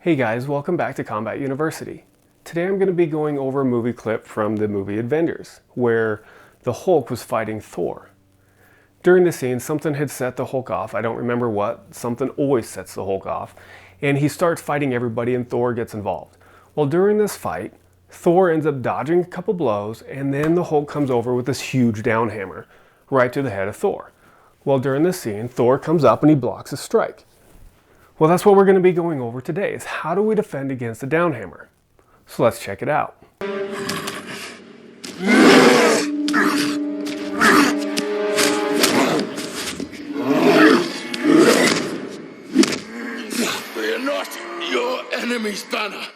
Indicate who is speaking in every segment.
Speaker 1: Hey guys, welcome back to Combat University. Today I'm going to be going over a movie clip from the movie Avengers, where the Hulk was fighting Thor. During the scene, something had set the Hulk off. I don't remember what. Something always sets the Hulk off. And he starts fighting everybody and Thor gets involved. Well, during this fight, Thor ends up dodging a couple blows and then the Hulk comes over with this huge down hammer right to the head of Thor. Well, during this scene, Thor comes up and he blocks a strike. Well, that's what we're going to be going over today, is how do we defend against a down hammer? So let's check it out.
Speaker 2: We are not your enemy's banner.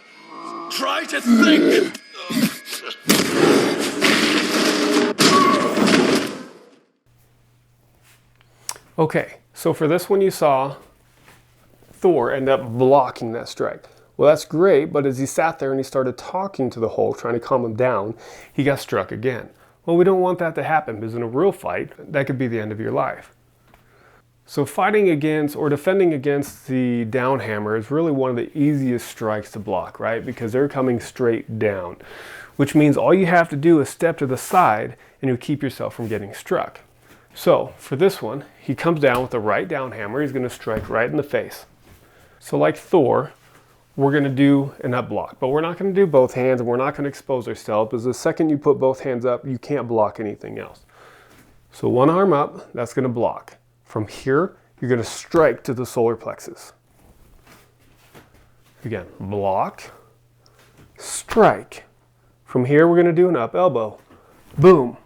Speaker 2: Try to think!
Speaker 1: Okay, so for this one you saw Thor end up blocking that strike. Well, that's great, but as he sat there and he started talking to the Hulk, trying to calm him down, he got struck again. Well, we don't want that to happen because in a real fight, that could be the end of your life. So fighting against or defending against the down hammer is really one of the easiest strikes to block, right? Because they're coming straight down, which means all you have to do is step to the side and you'll keep yourself from getting struck. So for this one, he comes down with the right down hammer. He's going to strike right in the face. So like Thor, we're going to do an up block, but we're not going to do both hands and we're not going to expose ourselves, because the second you put both hands up, you can't block anything else. So one arm up, that's going to block. From here, you're going to strike to the solar plexus. Again, block, strike. From here, we're going to do an up elbow. Boom.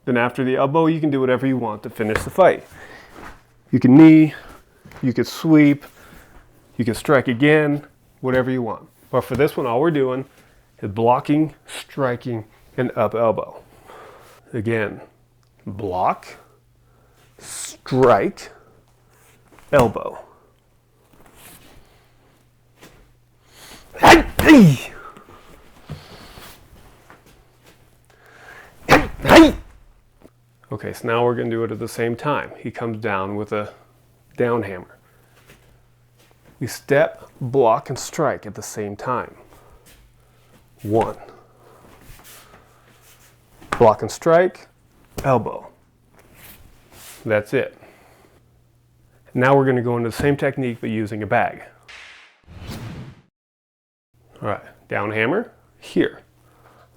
Speaker 1: Then after the elbow, you can do whatever you want to finish the fight. You can knee, you can sweep, you can strike again, whatever you want. But for this one, all we're doing is blocking, striking, and up elbow. Again, block, strike, elbow. Okay, so now we're going to do it at the same time. He comes down with a down hammer. We step, block, and strike at the same time. One. Block and strike, elbow. That's it. Now we're going to go into the same technique but using a bag. All right, down hammer, here.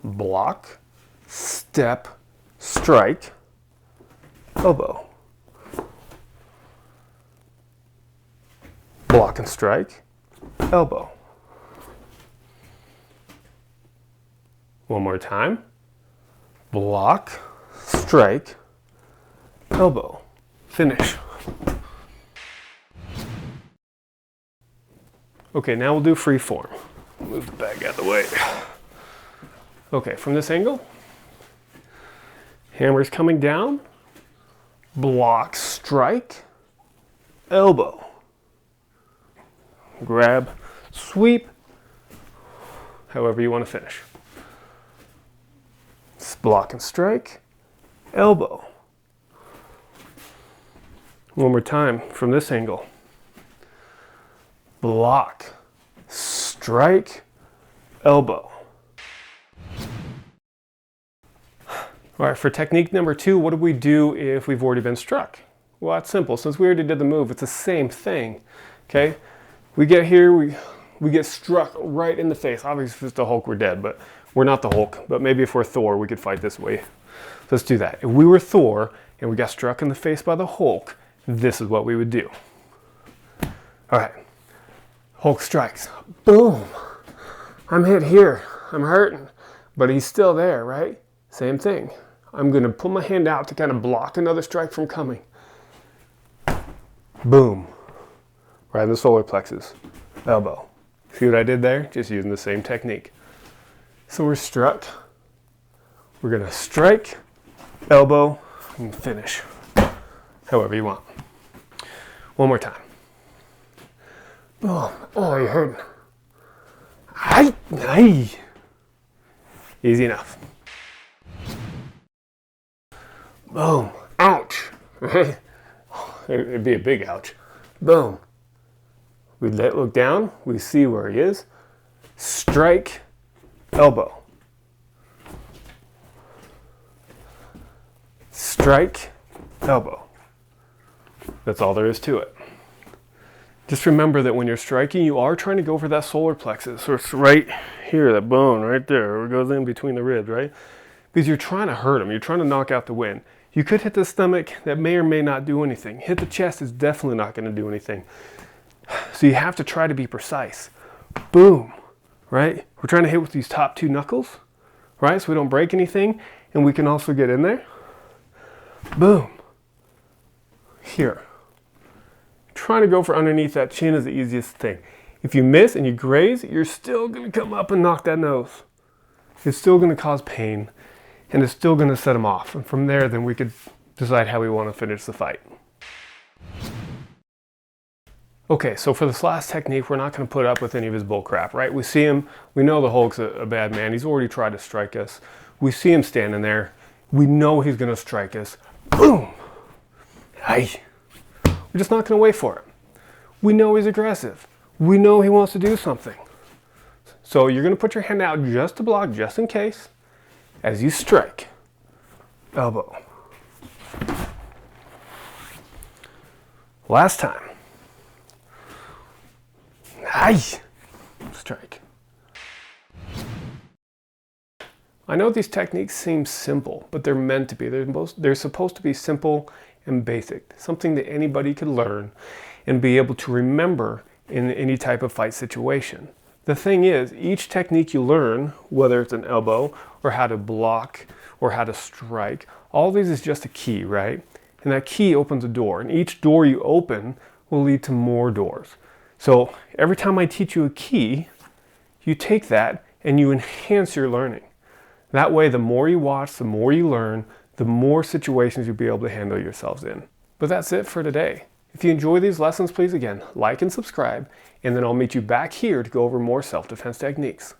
Speaker 1: Block, step, strike, elbow. Block and strike, elbow. One more time. Block, strike, elbow. Finish. Okay, now we'll do free form. Move the bag out of the way. Okay, from this angle, hammer's coming down, block, strike, elbow. Grab, sweep, however you want to finish. Block and strike, elbow. One more time from this angle. Block, strike, elbow. All right, for technique number 2, what do we do if we've already been struck? Well, that's simple. Since we already did the move, it's the same thing, okay? We get here, we get struck right in the face. Obviously, if it's the Hulk, we're dead, but we're not the Hulk. But maybe if we're Thor, we could fight this way. Let's do that. If we were Thor and we got struck in the face by the Hulk, this is what we would do. All right, Hulk strikes. Boom. I'm hit here. I'm hurting, but he's still there, right? Same thing. I'm going to put my hand out to kind of block another strike from coming. Boom. Right in the solar plexus, elbow. See what I did there? Just using the same technique. So we're struck. We're gonna strike, elbow, and finish. However you want. One more time. Boom. Oh, you're hurting. Aye. Easy enough. Boom. Ouch. It'd be a big ouch. Boom. We look down, we see where he is. Strike, elbow. Strike, elbow. That's all there is to it. Just remember that when you're striking, you are trying to go for that solar plexus. So it's right here, that bone right there, where it goes in between the ribs, right? Because you're trying to hurt him. You're trying to knock out the wind. You could hit the stomach. That may or may not do anything. Hit the chest is definitely not going to do anything. So you have to try to be precise. Boom, right? We're trying to hit with these top two knuckles, right? So we don't break anything. And we can also get in there. Boom. Here. Trying to go for underneath that chin is the easiest thing. If you miss and you graze, you're still going to come up and knock that nose. It's still going to cause pain, and it's still going to set him off. And from there, then we could decide how we want to finish the fight. Okay, so for this last technique, we're not going to put up with any of his bull crap, right? We see him, we know the Hulk's a bad man. He's already tried to strike us. We see him standing there. We know he's going to strike us. Boom! Aye. We're just not going to wait for it. We know he's aggressive. We know he wants to do something. So you're going to put your hand out just to block, just in case, as you strike. Elbow. Last time. Aye. Strike. I know these techniques seem simple, but they're meant to be. They're supposed to be simple and basic, something that anybody could learn and be able to remember in any type of fight situation. The thing is, each technique you learn, whether it's an elbow or how to block or how to strike, all these is just a key, right? And that key opens a door, and each door you open will lead to more doors. So every time I teach you a key, you take that and you enhance your learning. That way, the more you watch, the more you learn, the more situations you'll be able to handle yourselves in. But that's it for today. If you enjoy these lessons, please again, like and subscribe, and then I'll meet you back here to go over more self-defense techniques.